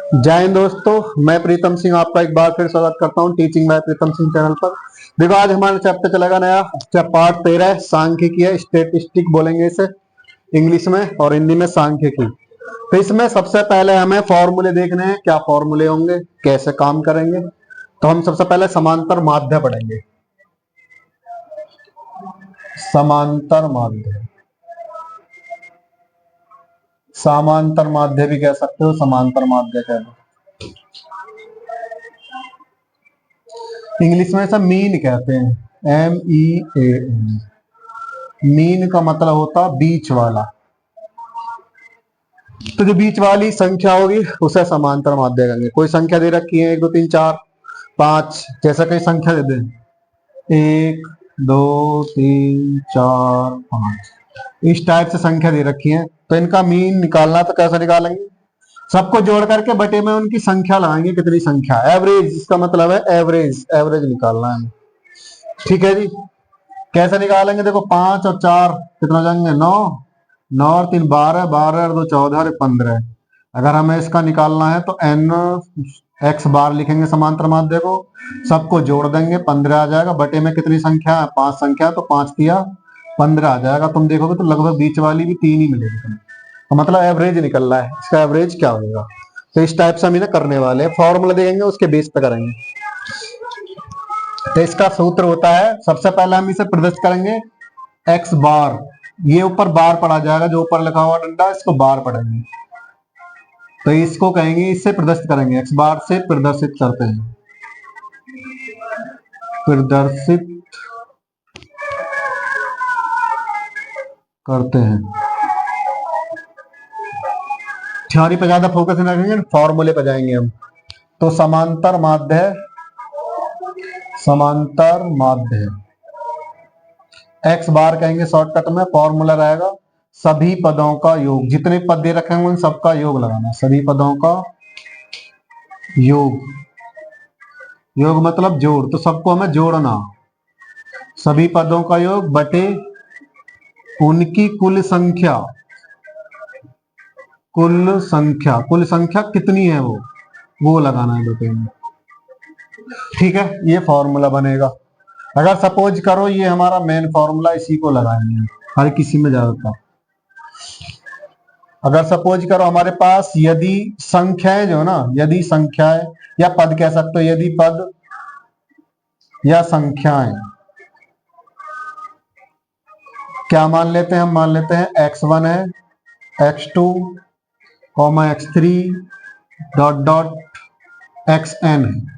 जय हिंद दोस्तों, मैं प्रीतम सिंह आपका एक बार फिर स्वागत करता हूं teaching bye Pritam Singh channel पर। देखो आज हमारा चैप्टर चलेगा नया पार्ट 13 सांख्यिकी है, स्टेटिस्टिक बोलेंगे इसे इंग्लिश में और हिंदी में सांख्यिकी। तो इसमें सबसे पहले हमें फॉर्मूले देखने हैं, क्या फॉर्मूले होंगे, कैसे काम करेंगे। तो हम सबसे पहले समांतर माध्य पढ़ेंगे। समांतर माध्य, समांतर माध्य भी कह सकते हो, समांतर माध्य कह दो। इंग्लिश में इसे मीन कहते हैं, MEAN। मीन का मतलब होता बीच वाला। तो जो बीच वाली संख्या होगी उसे समांतर माध्य कहेंगे। कोई संख्या दे रखी है 1 2 3 4 5, जैसा कोई संख्या दे दें 1 2 3 4 5, इस टाइप से संख्या दे रखी है। तो इनका मीन निकालना तो कैसे निकालेंगे, सबको जोड़ करके बटे में उनकी संख्या लगाएंगे, कितनी संख्या, एवरेज, इसका मतलब है एवरेज, एवरेज निकालना है। ठीक है जी, कैसे निकालेंगे, देखो 5 और 4 कितना हो जाएंगे 9, 9 और 3 12, 12 और 2 14 और 15। अगर हमें इसका निकालना है तो n x बार लिखेंगे समांतर माध्य को, सबको जोड़ देंगे 15 आ जाएगा, बटे में कितनी संख्या है 5 संख्या, तो 5 दिया 15 आ जाएगा। तुम देखोगे तो लगभग बीच वाली भी 3 ही मिलेगी तुम्हें, तो मतलब एवरेज निकल रहा है, इसका एवरेज क्या होगा। तो इस टाइप से हम इन्हें करने वाले हैं, फॉर्मूला देंगे उसके बेस पे करेंगे। तो इसका सूत्र होता है, सबसे पहले हम इसे प्रदर्शित करेंगे x बार, ये ऊपर बार पढ़ा जाएगा, जो ऊपर लिखा हुआ डंडा इसको बार पढ़ेंगे, तो इसको कहेंगे, इससे प्रदर्शित करेंगे, x बार से प्रदर्शित करते हैं, प्रदर्शित करते हैं। थ्योरी पे ज्यादा फोकस नहीं रखेंगे, फॉर्मूले पे जाएंगे हम। तो समांतर माध्य, समांतर माध्य x बार कहेंगे शॉर्टकट में, फॉर्मूला रहेगा सभी पदों का योग, जितने पद दे रखे होंगे उन सबका योग लगाना, सभी पदों का योग, योग मतलब जोड़, तो सबको हमें जोड़ना, सभी पदों का योग बटे उनकी कुल संख्या, कुल संख्या, कुल संख्या कितनी है वो लगाना है बटे में। ठीक है, ये फॉर्मूला बनेगा। अगर सपोज करो ये हमारा मेन फॉर्मूला, इसी को लगाएंगे हर किसी में ज्यादातर। अगर सपोज करो हमारे पास यदि संख्याएं जो ना, यदि संख्याएं या पद कह सकते हो, यदि पद या संख्याएं, क्या मान लेते हैं हम, मान लेते हैं x1 है, x2, x3 dot dot xn है।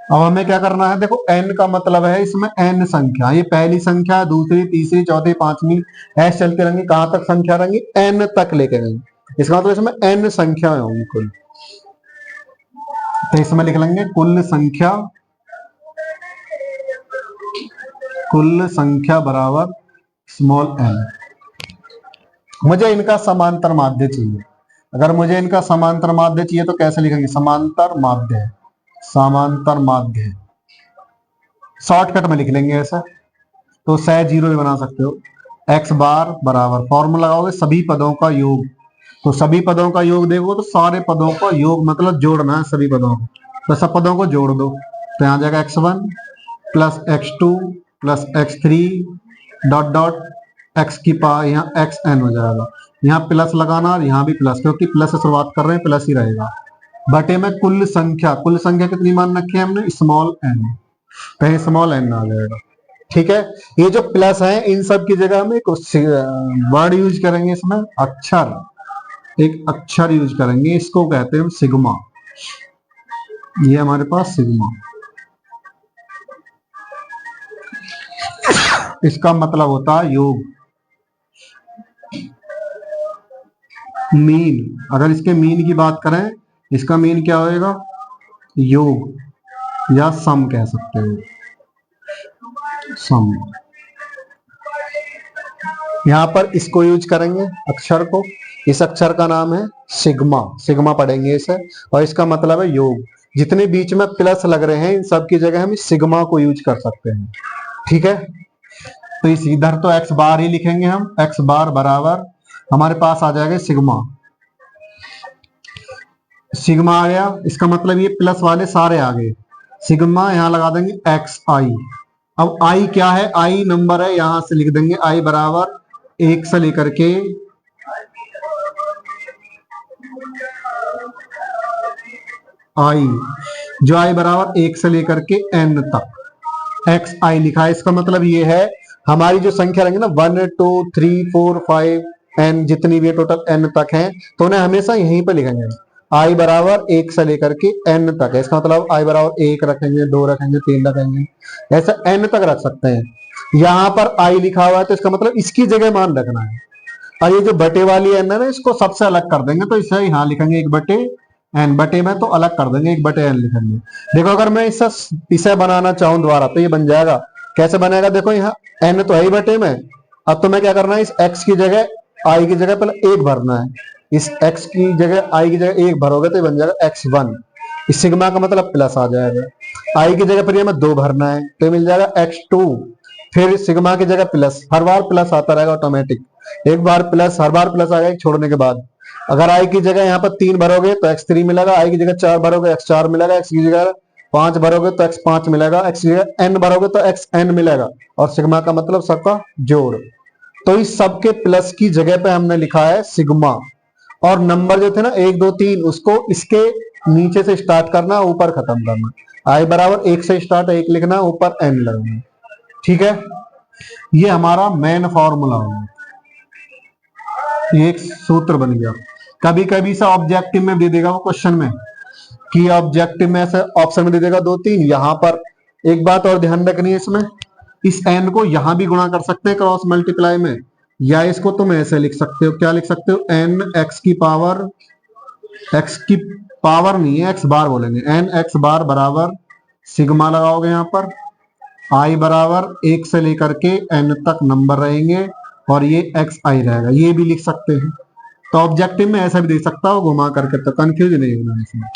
अब हमें क्या करना है, देखो n का मतलब है इसमें n संख्या, ये पहली संख्या, दूसरी, तीसरी, चौथी, पांचवी, ऐसे चलते रहेंगे, कहां तक संख्या रहेंगी, n तक लेके रहेंगे। इसका मतलब इसमें n संख्याएं होंगी कुल, तो इसमें लिख लेंगे कुल संख्या, कुल संख्या बराबर स्मॉल n। मुझे इनका समांतर माध्य चाहिए, अगर मुझे इनका समांतर माध्य चाहिए तो कैसे लिखेंगे, समांतर माध्य, समांतर माध्य शॉर्टकट में लिख लेंगे ऐसा, तो सह जीरो भी बना सकते हो। x बार बराबर, फॉर्मूला लगाओगे सभी पदों का योग, तो सभी पदों का योग देखो तो सारे पदों का योग मतलब जोड़ना है सभी पदों को, तो सब पदों को जोड़ दो, तो यहाँ जाएगा x1 plus x2 plus x3 dot dot x की पावर, यहाँ xn हो जाएगा, यहाँ प्लस लगाना और यहाँ भी प्लस, क्योंकि प्लस से शुरुआत कर रहे हैं प्लस ही रहेगा, बटे में कुल संख्या, कुल संख्या कितनी मान रखी है हमने, स्मॉल n, कहीं स्मॉल n आ जाएगा। ठीक है, ये जो प्लस है इन सब की जगह हम एक वर्ड यूज करेंगे, इसमें अक्षर, एक अक्षर यूज करेंगे, इसको कहते हैं हम सिग्मा, ये हमारे पास सिग्मा, इसका मतलब होता है योग, मीन। अगर इसके मीन की बात करें, इसका मीन क्या होएगा, योग या सम कह सकते हो, सम। यहां पर इसको यूज करेंगे अक्षर को, इस अक्षर का नाम है सिग्मा, सिग्मा पढ़ेंगे इसे, और इसका मतलब है योग। जितने बीच में प्लस लग रहे हैं इन सब की जगह हम सिग्मा को यूज कर सकते हैं। ठीक है, तो इस इधर तो x बार ही लिखेंगे हम, x बार बराबर हमारे पास आ जाएगा सिग्मा, सिग्मा आ गया, इसका मतलब ये प्लस वाले सारे आ गए। सिग्मा यहां लगा देंगे एक्स आई। अब आई क्या है, आई नंबर है, यहां से लिख देंगे आई बराबर 1 से लेकर के आई, जो आई बराबर 1 से लेकर के n तक एक्स आई लिखा है। इसका मतलब ये है हमारी जो संख्या रहेंगी ना 1 2 3 4 5 n जितनी भी टोटल n तक है, तो उन्हें हमेशा यहीं पे लिखेंगे। आई बराबर 1 से लेकर के n तक है, इसका मतलब आई बराबर 1 रखेंगे, 2 रखेंगे, 3 रखेंगे, ऐसा n तक रख सकते हैं। यहाँ पर आई लिखा हुआ है तो इसका मतलब इसकी जगह मान रखना है। और ये जो बटे वाली n है ना, इसको सबसे अलग कर देंगे, तो इसे यहाँ लिखेंगे 1 बटे n, बटे में तो अलग कर देंगे 1 बटे n लिखेंगे। देखो अगर मैं इसे बनाना चाहूं दोबारा तो ये बन जाएगा। कैसे बनेगा, देखो यहाँ n तो है ही बटे में। अब तो मैं क्या करना है, इस x की जगह i की जगह पहले 1 भरना है। इस x की जगह i की जगह 1 भरोगे तो ये बन जाएगा x1। इस सिग्मा का मतलब प्लस आ जाएगा। i की जगह पर हमें 2 भरना है तो मिल जाएगा x2। फिर सिग्मा की जगह प्लस, हर बार प्लस आता रहेगा ऑटोमेटिक। एक बार प्लस, हर बार प्लस आएगा एक छोड़ने के बाद। अगर आई की जगह यहाँ पर 3 भरोगे तो x3 मिलेगा, आई की जगह 4 भरोगे x4 मिलेगा, x की जगह 5 भरोगे तो x5 मिलेगा, x की जगह n भरोगे तो xn मिलेगा। और सिग्मा का मतलब सबका जोड़। तो इस सब के प्लस की जगह पे हमने लिखा है सिग्मा। और नंबर जो थे ना 1 2 3 उसको इसके नीचे से स्टार्ट करना, ऊपर खत्म करना। आई बराबर 1 से स्टार्ट 1 लिखना, ऊपर n लगना। ठीक है, ये हमारा मेन फॉर्मूला होगा, ये एक सूत्र बन गया। कभी कभी से ऑब्जेक्टिव में दे देगा वो क्वेश्चन में, कि ऑब्जेक्टिव में ऐसे ऑप्शन में दे देगा 2 3। यहां पर एक बात और ध्यान रखनी है, इसमें इस n को यहां भी गुणा कर सकते हैं क्रॉस मल्टीप्लाई में, या इसको तुम ऐसे लिख सकते हो, क्या लिख सकते हो, n x की पावर, x की पावर नहीं है, x बार बोलेंगे, n x बार बराबर सिग्मा लगाओगे यहाँ पर, i बराबर 1 से लेकर के n तक नंबर रहेंगे, और ये एक्स आई रहेगा। ये भी लिख सकते हैं। तो ऑब्जेक्टिव में ऐसा भी देख सकता हो घुमा करके, तो कंफ्यूज नहीं होना इसमें,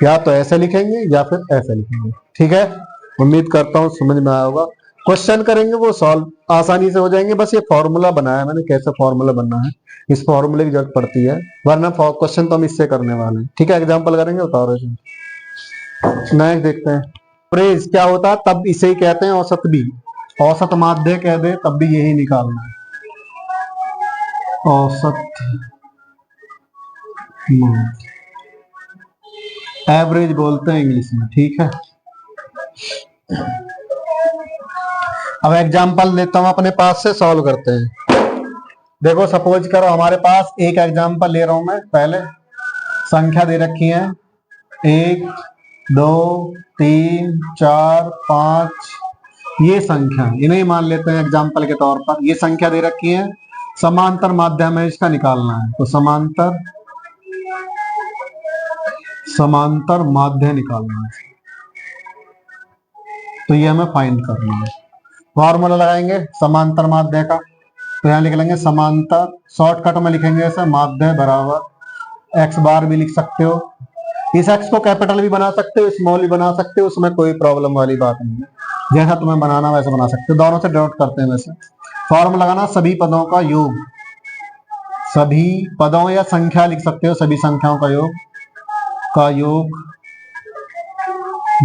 या तो ऐसे लिखेंगे या फिर ऐसे लिखेंगे। ठीक है, उम्मीद करता हूँ समझ में आया होगा। क्वेश्चन करेंगे वो सॉल्व आसानी से हो जाएंगे। बस ये फॉर्मूला बनाया मैंने, कैसे फॉर्मूला बनना है, इस फॉर्मूले की जरूरत पड़ती है, वरना क्वेश्चन तो हम इससे करने वाले हैं। ठीक है, एग्जाम्पल करेंगे, उतारो। नेक्स्ट देखते हैं, प्रेज क्या होता है, तब इसे ही कहते हैं औसत भी। औसत माध्य कह दे तब भी यही निकालना है, औसत एवरेज बोलते हैं इंग्लिश में। ठीक है, अब एग्जांपल लेता हूं अपने पास से, सॉल्व करते हैं। देखो सपोज करो हमारे पास एक एग्जांपल ले रहा हूं मैं, पहले संख्या दे रखी है 1 2 3 4 5, ये संख्या, इन्हें मान लेते हैं एग्जांपल के तौर पर। ये संख्या दे रखी है, समांतर माध्यम है, इसका निकालना है। तो समांतर माध्य निकालना है, तो ये हमें फाइंड करना है। फॉर्मूला लगाएंगे समांतर माध्य का, तो यहाँ लिख लेंगे समांतर, शॉर्टकट में लिखेंगे ऐसे, माध्य बराबर एक्स बार भी लिख सकते हो। इस एक्स को कैपिटल भी बना सकते हो, स्मॉल भी बना सकते हो, उसमें कोई प्रॉब्लम वाली बात नहीं है। जैसा तुम्हें बनाना वैसे बना सकते हो, दोनों से डिनोट करते हैं वैसे। फॉर्मूला लगाना सभी पदों का योग, सभी पदों या संख्या लिख सकते हो, सभी संख्याओं का योग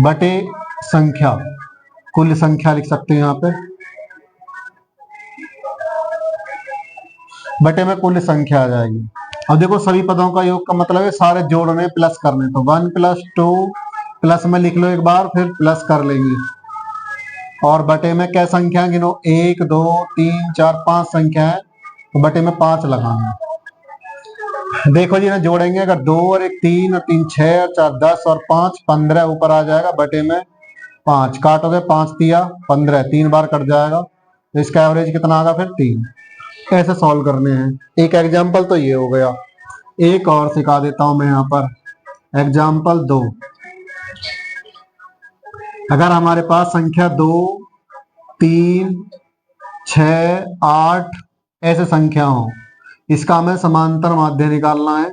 बटे संख्या, कुल संख्या लिख सकते हैं यहाँ पे, बटे में कुल संख्या आ जाएगी। अब देखो सभी पदों का योग का मतलब है सारे जोड़ने प्लस करने, तो 1 + 2 प्लस में लिख लो एक बार, फिर प्लस कर लेंगे। और बटे में क्या संख्या गिनो, 1 2 3 4 5 संख्या है, तो बटे में 5 लगाना। देखो जी ना जोड़ेंगे, अगर 2 और 1 3 और 3 6 और 4 10 और 5 15 ऊपर आ जाएगा, बटे में 5 काटोगे, 5 तिया 15, 3 बार कट जाएगा, तो इसका एवरेज कितना आएगा फिर 3। ऐसे सॉल्व करने हैं। एक एग्जाम्पल तो ये हो गया, एक और सिखा देता हूं मैं यहाँ पर। एग्जाम्पल 2, अगर हमारे पास संख्या 2 3 6 8 ऐसे संख्या हो, इसका हमें समांतर माध्य निकालना है।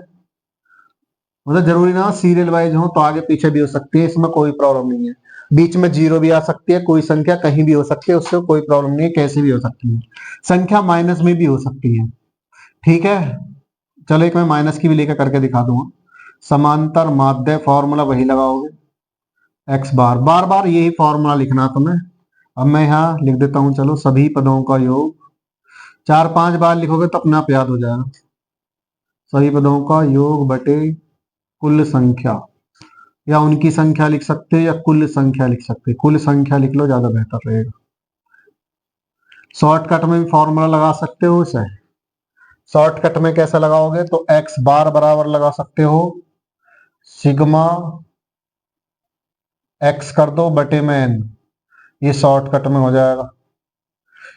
मतलब जरूरी ना सीरियल वाइज हो, तो आगे पीछे भी हो सकती है, इसमें कोई प्रॉब्लम नहीं है। बीच में 0 भी आ सकती है, कोई संख्या कहीं भी हो सकती है, उससे कोई प्रॉब्लम नहीं है, कैसे भी हो सकती है। संख्या माइनस में भी हो सकती है। ठीक है, चलो एक मैं माइनस की भी लेकर करके दिखा दूंगा। समांतर माध्य फॉर्मूला वही लगाओगे, x बार, बार बार यही फॉर्मूला लिखना तुम्हें। अब मैं यहाँ लिख देता हूं, चलो सभी पदों का योग, 4-5 बार लिखोगे तो अपने आप याद हो जाएगा। सभी पदों का योग बटे कुल संख्या, या उनकी संख्या लिख सकते हो या कुल संख्या लिख सकते हो, कुल संख्या लिख लो ज्यादा बेहतर रहेगा। शॉर्टकट में भी फॉर्मूला लगा सकते हो इसे। शॉर्टकट में कैसे लगाओगे, तो x बार बराबर लगा सकते हो सिग्मा x कर दो बटे में n, ये शॉर्टकट में हो जाएगा।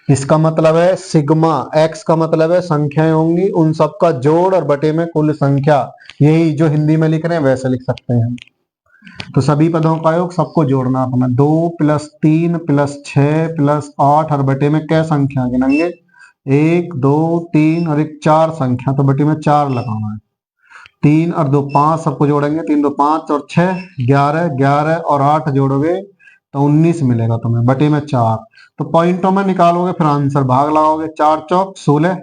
इसका मतलब है सिग्मा x का मतलब है संख्याएं होंगी उन सबका जोड़ और बटे में कुल संख्या, यही जो हिंदी में लिख रहे हैं वैसे लिख सकते हैं। तो सभी पदों का योग सबको जोड़ना अपना, 2 + 3 + 6 + 8 और बटे में क्या संख्या गिनेंगे, 1 2 3 और 1 4 संख्या, तो बटे में 4 लगाना है। 3 और 2 5 सबको जोड़ेंगे, 3 2 5 और 6 11, 11 और 8 जोड़ोगे तो 19 मिलेगा तुम्हें, बटे में 4। तो पॉइंटों में निकालोगे फिर आंसर भाग लगाओगे, 4 चौक 16,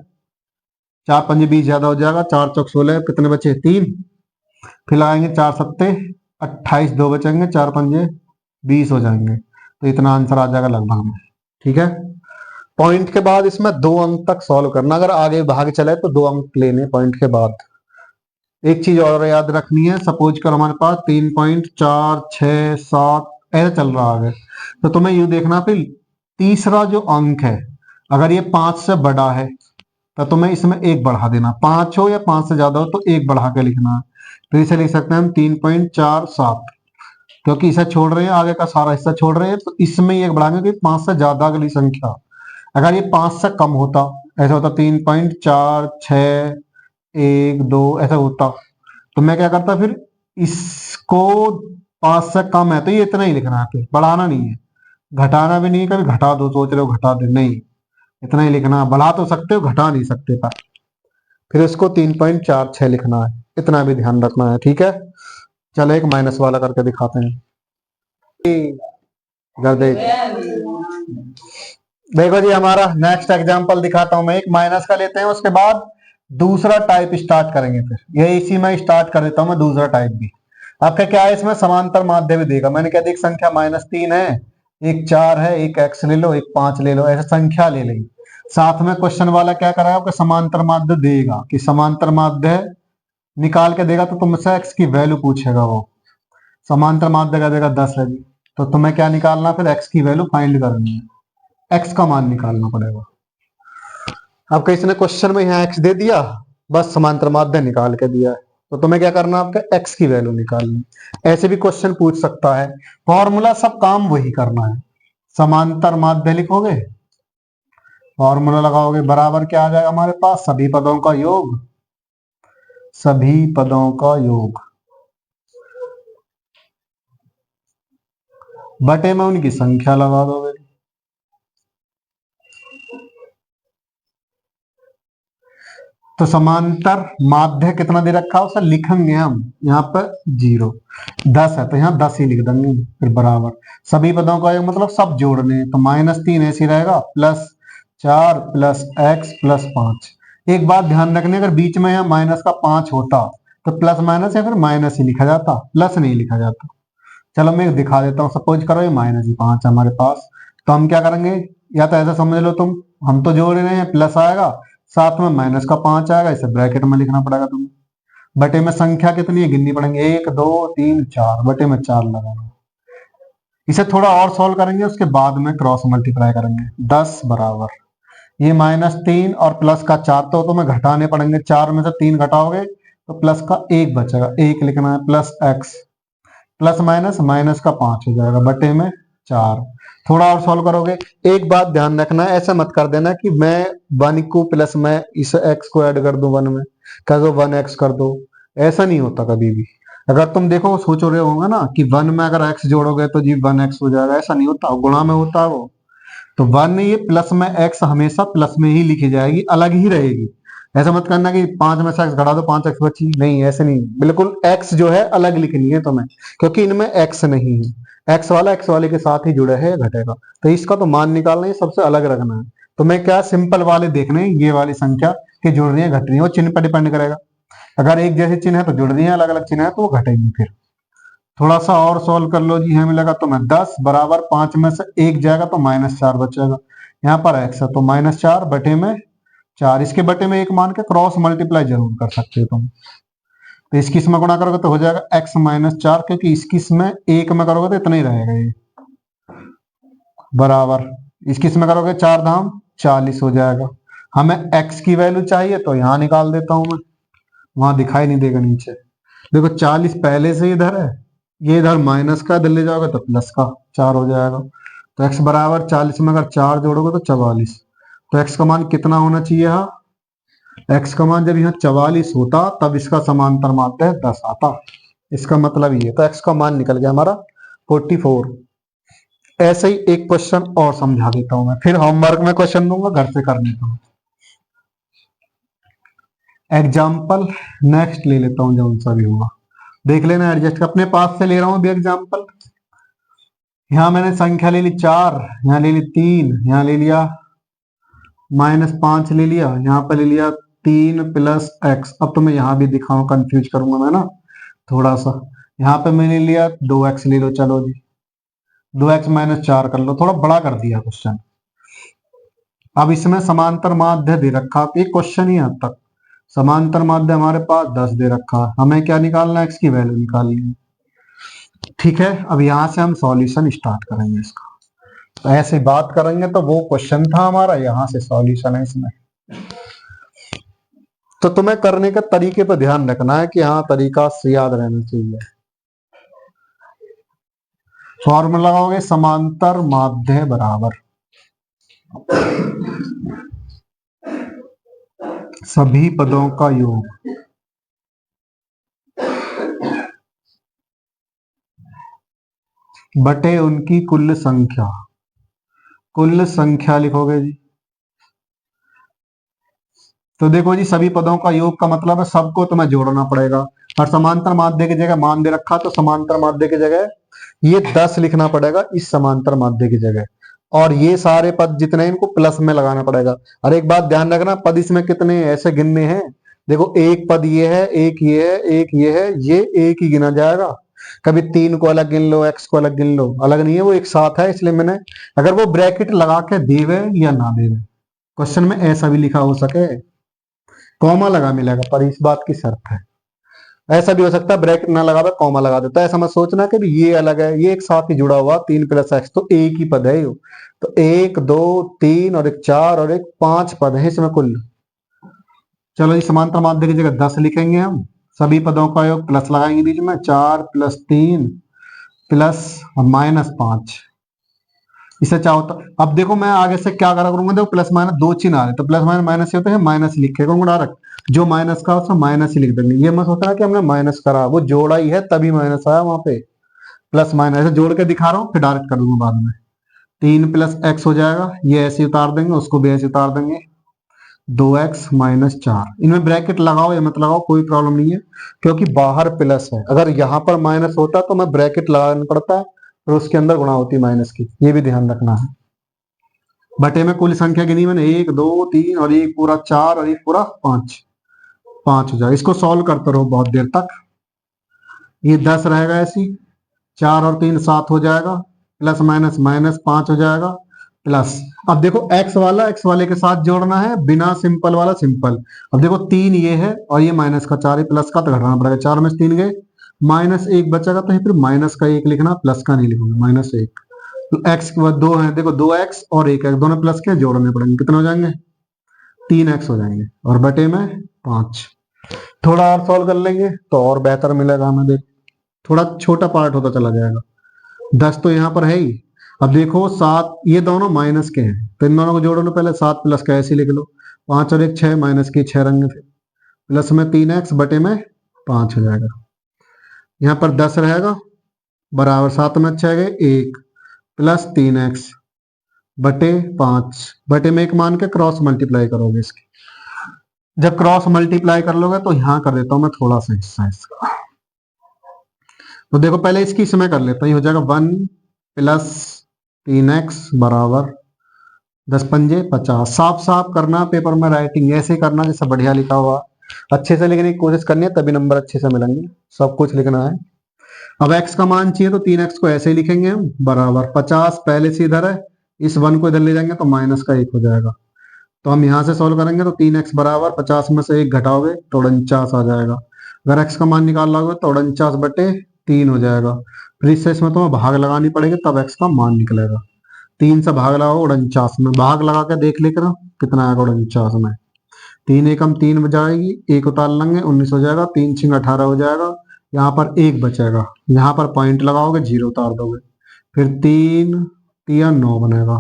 4 पंजे 20 ज्यादा हो जाएगा, 4 चौक 16, कितने बचे 3, फिर लगाएंगे 4 सत्ते 28, 2 बचेंगे, 4 पंजे 20 हो जाएंगे, तो इतना आंसर आ जाएगा लगभग में। ठीक है, पॉइंट के बाद इसमें 2 अंक तक सॉल्व करना, अगर आगे भाग चले तो 2 अंक लेने पॉइंट के बाद। एक चीज और याद रखनी है, सपोज कर हमारे पास 3.467 ऐसा चल रहा है, तो तुम्हें यू देखना फिर तीसरा जो अंक है अगर ये 5 से बड़ा है तो तुम्हें इसमें 1 बढ़ा देना, 5 हो या 5 से ज्यादा हो तो 1 बढ़ा के लिखना है। तो इसे लिख सकते हैं हम 3.47, क्योंकि इसे छोड़ रहे हैं, आगे का सारा हिस्सा छोड़ रहे हैं, तो इसमें 1 बढ़ाएंगे कि 5 से ज्यादा अगली संख्या। अगर ये 5 से कम होता, ऐसा होता 3.4612 ऐसा होता, तो मैं क्या करता फिर इसको 5 से कम है तो ये इतना ही लिखना है, फिर बढ़ाना नहीं है, घटाना भी नहीं है, कभी घटा दो सोच रहे हो घटा दे, नहीं, इतना ही लिखना है। बढ़ा तो सकते हो, घटा नहीं सकते, पर फिर इसको 3.46 लिखना है, इतना भी ध्यान रखना है। ठीक है, चलो एक माइनस वाला करके दिखाते हैं। इधर देखो जी, हमारा नेक्स्ट एग्जांपल दिखाता हूं मैं, एक माइनस का लेते हैं, उसके बाद दूसरा टाइप स्टार्ट करेंगे, फिर ये इसी में स्टार्ट कर देता हूं मैं दूसरा टाइप भी। आपका क्या है, इसमें समांतर माध्य भी देगा, मैंने क्या दी, संख्या -3 है, एक 4 है, एक x ले लो, एक 5 ले लो, ऐसे संख्या ले लेंगे। साथ में क्वेश्चन वाला क्या कराया, आपका समांतर माध्य देगा, कि समांतर माध्य निकाल के देगा, तो तुमसे x की वैल्यू पूछेगा वो। समांतर माध्य का देगा 10 है जी, तो तुम्हें क्या निकालना, फिर x की वैल्यू फाइंड करनी है, x का मान निकालना पड़ेगा। आपका इसने क्वेश्चन में यहाँ x दे दिया, बस समांतर माध्य निकाल के दिया है, तो तुम्हें क्या करना, आपका x की वैल्यू निकालनी। ऐसे भी क्वेश्चन पूछ सकता है, फॉर्मूला सब काम वही करना है। समांतर माध्य लिखोगे, फॉर्मूला लगाओगे, बराबर क्या आ जाएगा हमारे पास, सभी पदों का योग, सभी पदों का योग बटे में उनकी संख्या लगा दोगे। तो समांतर माध्य कितना दे रखा है उसे लिखेंगे हम यहाँ पर 0, 10 है तो यहाँ 10 ही लिख देंगे, फिर बराबर सभी पदों का योग मतलब सब जोड़ने, तो -3 ऐसे ही रहेगा, +4 + x + 5। एक बात ध्यान रखने, अगर बीच में यहाँ माइनस का 5 होता तो प्लस माइनस या फिर माइनस ही लिखा जाता, प्लस नहीं लिखा जाता। चलो मैं दिखा देता हूँ, सपोज करो ये -5 है हमारे पास, तो हम क्या करेंगे, या तो ऐसा समझ लो तुम, हम तो जोड़ रहे हैं, प्लस आएगा, साथ में -5 आएगा, इसे ब्रैकेट में लिखना पड़ेगा तुम्हें। बटे में संख्या कितनी है गिननी पड़ेंगे, 1 2 3 4, बटे में 4 लगाना। इसे थोड़ा और सॉल्व करेंगे, उसके बाद में क्रॉस मल्टीप्लाई करेंगे, 10 बराबर ये -3 और प्लस का 4, तो तुम्हें घटाने पड़ेंगे, 4 में से 3 घटाओगे तो प्लस का 1 बचेगा, 1 लिखना है, +x प्लस माइनस का 5 हो जाएगा, बटे में 4। थोड़ा और सॉल्व करोगे, एक बात ध्यान रखना है, ऐसा मत कर देना कि मैं 1 को प्लस में इस x को ऐड कर दूं 1 में, कह दो 1x कर दो, ऐसा नहीं होता कभी भी। अगर तुम देखो सोच रहे होगा ना कि 1 में अगर x जोड़ोगे तो जी 1x हो जाएगा, ऐसा नहीं होता, गुणा में होता है वो। तो 1 ये प्लस में x हमेशा प्लस में ही लिखी जाएगी, अलग ही रहेगी। ऐसा मत करना कि 5 में से x घटा दो 5x बची, नहीं ऐसे नहीं, बिल्कुल x जो है अलग लिखनी है तुम्हें, क्योंकि इनमें x नहीं है, x वाला x वाले के साथ ही जुड़ा है, घटेगा, तो इसका तो मान निकालना है, सबसे अलग रखना है। तो मैं क्या सिंपल वाले देखने, ये वाली संख्या के जुड़ रही है घट रही है, वो चिन्ह पर डिपेंड करेगा। अगर एक जैसे चिन्ह है तो जुड़ दिए, अलग अलग चिन्ह है तो वो घटेंगे। फिर थोड़ा सा और सॉल्व कर लो जी। हमें मिलेगा तुम्हें 10 बराबर 5 में से 1 जाएगा तो -4 बचेगा। यहाँ पर x है तो -4 बटे में 4, इसके बटे में 1 मान के क्रॉस मल्टीप्लाई जरूर कर सकते हो तुम। तो इसकी इसमें गुणा करोगे तो हो जाएगा x -4, क्योंकि इसकी इसमें 1 में करोगे तो इतना ही रहेगा ये, बराबर इसकी इसमें करोगे 4 धाम 40 हो जाएगा। हमें x की वैल्यू चाहिए तो यहाँ निकाल देता हूं मैं, वहां दिखाई नहीं देगा नीचे। देखो 40 पहले से इधर है, ये इधर माइनस का, इधर ले जाओगे तो प्लस का 4 हो जाएगा। तो x बराबर 40 में अगर 4 जोड़ोगे तो 44। तो x का मान कितना होना चाहिए? हाँ, x का मान जब यहाँ 44 होता तब इसका समांतर माध्य 10 आता, इसका मतलब ये। तो x का मान निकल गया हमारा 44। ऐसे ही एक क्वेश्चन और समझा देता हूं मैं, फिर होमवर्क में क्वेश्चन दूंगा, घर से करने का। एग्जाम्पल नेक्स्ट ले लेता हूं, जौन सा भी होगा देख लेना एडजस्ट। अपने पास से ले रहा हूं अभी एग्जाम्पल। यहां मैंने संख्या ले ली 4, यहां ले ली 3, यहां ले लिया -5 ले लिया, यहाँ पे ले लिया 3 + x। अब तो मैं यहाँ भी दिखाऊं, कंफ्यूज करूंगा मैं ना थोड़ा सा। यहाँ पे मैंने लिया 2x ले लो, चलो जी 2x -4 कर लो, थोड़ा बड़ा कर दिया क्वेश्चन। अब इसमें समांतर माध्य दे रखा, एक क्वेश्चन ही अब तक समांतर माध्य हमारे पास 10 दे रखा, हमें क्या निकालना है? x की वैल्यू निकालनी है। ठीक है, अब यहां से हम सॉल्यूशन स्टार्ट करेंगे इसका। तो ऐसे बात करेंगे तो वो क्वेश्चन था हमारा, यहां से सॉल्यूशन है इसमें। तो तुम्हें करने के तरीके पर ध्यान रखना है कि हाँ तरीका याद रहना चाहिए। फॉर्मूला लगाओगे समांतर माध्य बराबर सभी पदों का योग बटे उनकी कुल संख्या। कुल संख्या लिखोगे जी। तो देखो जी, सभी पदों का योग का मतलब है सबको तुम्हें जोड़ना पड़ेगा। और समांतर माध्य की जगह मान दे रखा, तो समांतर माध्य की जगह ये 10 लिखना पड़ेगा इस समांतर माध्य की जगह। और ये सारे पद जितने इनको प्लस में लगाना पड़ेगा। और एक बात ध्यान रखना, पद इसमें कितने ऐसे गिनने हैं। देखो एक पद ये है, एक ये है, एक ये है, ये एक ही गिना जाएगा। कभी 3 को अलग गिन लो, x को अलग गिन लो, अलग नहीं है, वो एक साथ है। इसलिए मैंने, अगर वो ब्रैकेट लगा के देवे या ना देवे, क्वेश्चन में ऐसा भी लिखा हो सके, कॉमा लगा मिलेगा, पर इस बात की शर्त है। ऐसा भी हो सकता है ब्रैकेट ना लगा कॉमा लगा देता है। ऐसा मत सोचना कि भी ये अलग है, ये एक साथ ही जुड़ा हुआ 3 + x, तो एक ही पद है ये। तो 1 2 3 और एक 4 और एक 5 पद है इसमें कुल। चलो जी, समांतर माध्य की जगह 10 लिखेंगे हम। सभी पदों का योग प्लस लगाएंगे बीच में, 4 + 3 प्लस -5। इससे क्या होता, अब देखो मैं आगे से क्या करा करूंगा, देखो प्लस माइनस दो चिन्ह आ रहे, तो प्लस माइनस माइनस होते हैं, माइनस लिखे करूंगा डायरेक्ट। जो माइनस का उसमें माइनस ही लिख देंगे। ये मत सोचना कि हमने माइनस करा, वो जोड़ा ही है तभी माइनस आया वहां पे। प्लस माइनस ऐसे जोड़ के दिखा रहा हूँ, फिर डायरेक्ट कर दूंगा बाद में। 3 + x हो जाएगा, ये ऐसे उतार देंगे, उसको भी ऐसे उतार देंगे। 2x -4, इनमें ब्रैकेट लगाओ या मत लगाओ कोई प्रॉब्लम नहीं है, क्योंकि बाहर प्लस है। अगर यहाँ पर माइनस होता तो मैं ब्रैकेट लगाना पड़ता है, और उसके अंदर गुणा होती माइनस की, ये भी ध्यान रखना है। बटे में कुल संख्या गिनी मैंने, 1 2 3 और एक पूरा 4 और एक पूरा 5, 5 हो जाएगा। इसको सॉल्व करते रहो बहुत देर तक। ये 10 रहेगा ऐसी, 4 और 3 7 हो जाएगा, प्लस माइनस -5 हो जाएगा, प्लस। अब देखो x वाला x वाले के साथ जोड़ना है, बिना सिंपल वाला सिंपल। अब देखो 3 ये है और ये माइनस का 4 है, प्लस का तो घटाना पड़ेगा। 4 में से 3 गए, -1 बचेगा, तो फिर माइनस का 1 लिखना, प्लस का नहीं लिखोगे, -1। एक्स के बाद 2 है, देखो 2x और 1x दोनों प्लस के जोड़ने पड़ेंगे, कितने हो जाएंगे? 3x हो जाएंगे, और बटे में 5। थोड़ा और सॉल्व कर लेंगे तो और बेहतर मिलेगा हमें। देख, थोड़ा छोटा पार्ट होता चला जाएगा। 10 तो यहाँ पर है ही। अब देखो 7, ये दोनों माइनस के हैं, तो इन दोनों को जोड़ लो पहले। 7 प्लस का ऐसे लिख लो, 5 और 1 6, माइनस की 6 रंग थे, प्लस में 3x बटे में 5 हो जाएगा। यहाँ पर 10 रहेगा, बराबर 7 में 6 गए 1, प्लस 3x बटे 5, बटे में 1 मान के क्रॉस मल्टीप्लाई करोगे इसकी। जब क्रॉस मल्टीप्लाई कर लोगे तो यहां कर देता हूं मैं थोड़ा सा हिस्सा इसका। तो देखो पहले इसकी इसमें कर लेता हूं, हो जाएगा 1 + 3x बराबर 10 पंजे 50। साफ साफ करना, पेपर में राइटिंग ऐसे करना जैसे बढ़िया लिखा हुआ। अच्छे से लिखने की कोशिश करनी है, तभी नंबर अच्छे से मिलेंगे। सब कुछ लिखना है। अब x का मान चाहिए तो 3x को ऐसे ही लिखेंगे हम, बराबर 50 पहले से इधर है, इस 1 को इधर ले जाएंगे तो माइनस का 1 हो जाएगा। तो हम यहाँ से सॉल्व करेंगे तो 3x बराबर 50 में से 1 घटाओगे तो 49 आ जाएगा। अगर x का मान निकाल लोगे तो 49/3 हो जाएगा। फिर इससे इसमें तुम्हें भाग लगानी पड़ेगी, तब x का मान निकलेगा। 3 से भाग लगाओ 49 में, भाग लगा के देख लेकर कितना आएगा 49 में। 3 एकम 3 बच जाएगी, 1 उतार लेंगे 19 हो जाएगा, 3 छिंग 18 हो जाएगा। यहाँ पर 1 बचेगा, यहाँ पर पॉइंट लगाओगे 0 उतार दोगे, फिर 3 तिया 9 बनेगा,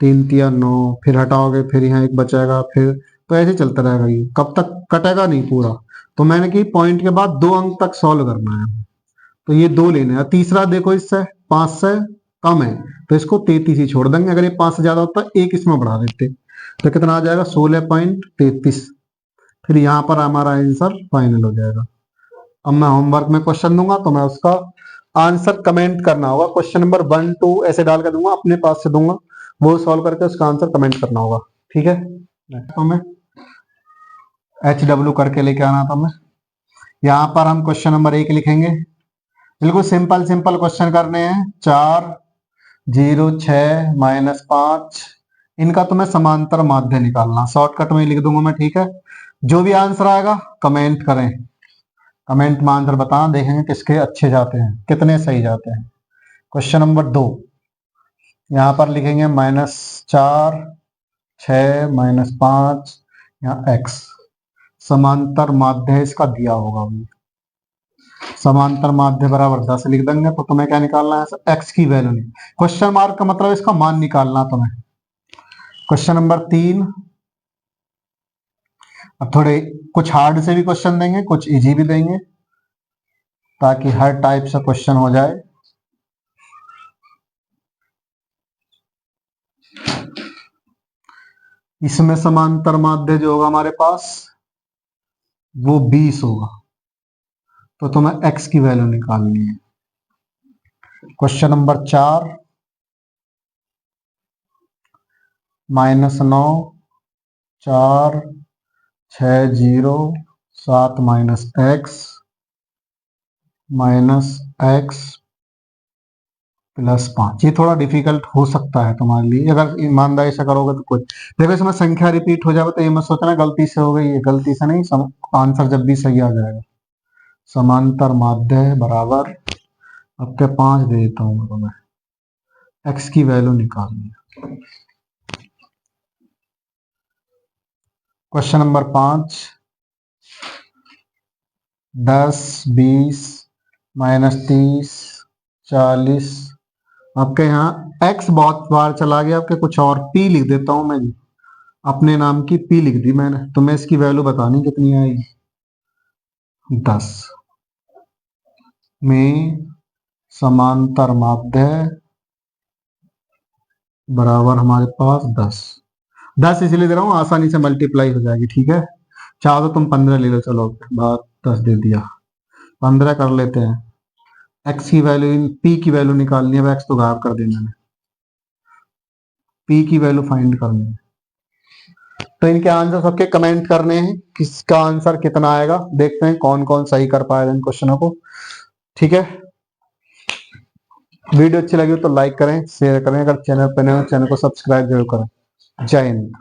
3 तिया 9, फिर हटाओगे, फिर यहाँ 1 बचेगा, फिर तो ऐसे चलता रहेगा। ये कब तक कटेगा नहीं पूरा। तो मैंने कि पॉइंट के बाद 2 अंक तक सॉल्व करना है, तो ये 2 लेने हैं। तीसरा देखो इससे 5 से कम है तो इसको 33 ही छोड़ देंगे। अगर ये 5 से ज्यादा होता 1 इसमें बढ़ा देते तो कितना आ जाएगा 16.33। फिर यहाँ पर हमारा आंसर फाइनल हो जाएगा। अब मैं होमवर्क में क्वेश्चन दूंगा तो मैं उसका आंसर कमेंट करना होगा। क्वेश्चन नंबर 1 2 ऐसे डाल कर दूंगा, अपने पास से दूंगा, वो सॉल्व करके उसका आंसर कमेंट करना होगा। ठीक है, तो मैं HW करके लेके आना था मैं। यहाँ पर हम क्वेश्चन नंबर 1 लिखेंगे। बिल्कुल सिंपल सिंपल क्वेश्चन करने हैं। 4 0 6 -5 इनका तुम्हें समांतर माध्य निकालना, शॉर्टकट में लिख दूंगा मैं। ठीक है, जो भी आंसर आएगा कमेंट करें, कमेंट में आंसर बताना, देखेंगे किसके अच्छे जाते हैं, कितने सही जाते हैं। क्वेश्चन नंबर 2 यहाँ पर लिखेंगे -4 6 -5 यहाँ x समांतर माध्य इसका दिया होगा। समांतर माध्य बराबर 10 लिख देंगे। तो तुम्हें क्या निकालना है, x की वैल्यू नहीं, क्वेश्चन मार्क का मतलब इसका मान निकालना तुम्हें। क्वेश्चन नंबर 3, अब थोड़े कुछ हार्ड से भी क्वेश्चन देंगे, कुछ इजी भी देंगे, ताकि हर टाइप से क्वेश्चन हो जाए। इसमें समांतर माध्य जो होगा हमारे पास वो 20 होगा, तो तुम्हें x की वैल्यू निकालनी है। क्वेश्चन नंबर 4 -9 4 6 0 7 -x -x +5 ये थोड़ा डिफिकल्ट हो सकता है तुम्हारे लिए, अगर ईमानदारी से करोगे तो। कुछ देखो इसमें संख्या रिपीट हो जाए तो ये मत सोचना गलती से हो गई है, गलती से नहीं, आंसर जब भी सही आ जाएगा। समांतर माध्य बराबर, अब के 5 दे देता हूँ तो मैं, x की वैल्यू निकालनी है। क्वेश्चन नंबर 5 10 20 -30 40, आपके यहाँ x बहुत बार चला गया, आपके कुछ और p लिख देता हूं मैं, अपने नाम की p लिख दी मैंने। तुम्हें इसकी वैल्यू बतानी कितनी आएगी। 10 में समांतर माध्य बराबर हमारे पास 10 इसलिए दे रहा हूँ आसानी से मल्टीप्लाई हो जाएगी। ठीक है, चाहो तो तुम 15 ले लो, चलो बात 10 दे दिया, 15 कर लेते हैं। x की वैल्यू, p की वैल्यू निकालनी है, अब x तो गायब कर देना है, p की वैल्यू फाइंड करनी है। तो इनके आंसर सबके कमेंट करने हैं, किसका आंसर कितना आएगा, देखते हैं कौन कौन सही कर पाएगा इन क्वेश्चनों को। ठीक है, वीडियो अच्छी लगी हो तो लाइक करें, शेयर करें, अगर चैनल पर नए हो चैनल को सब्सक्राइब जरूर करें। जय हिंद।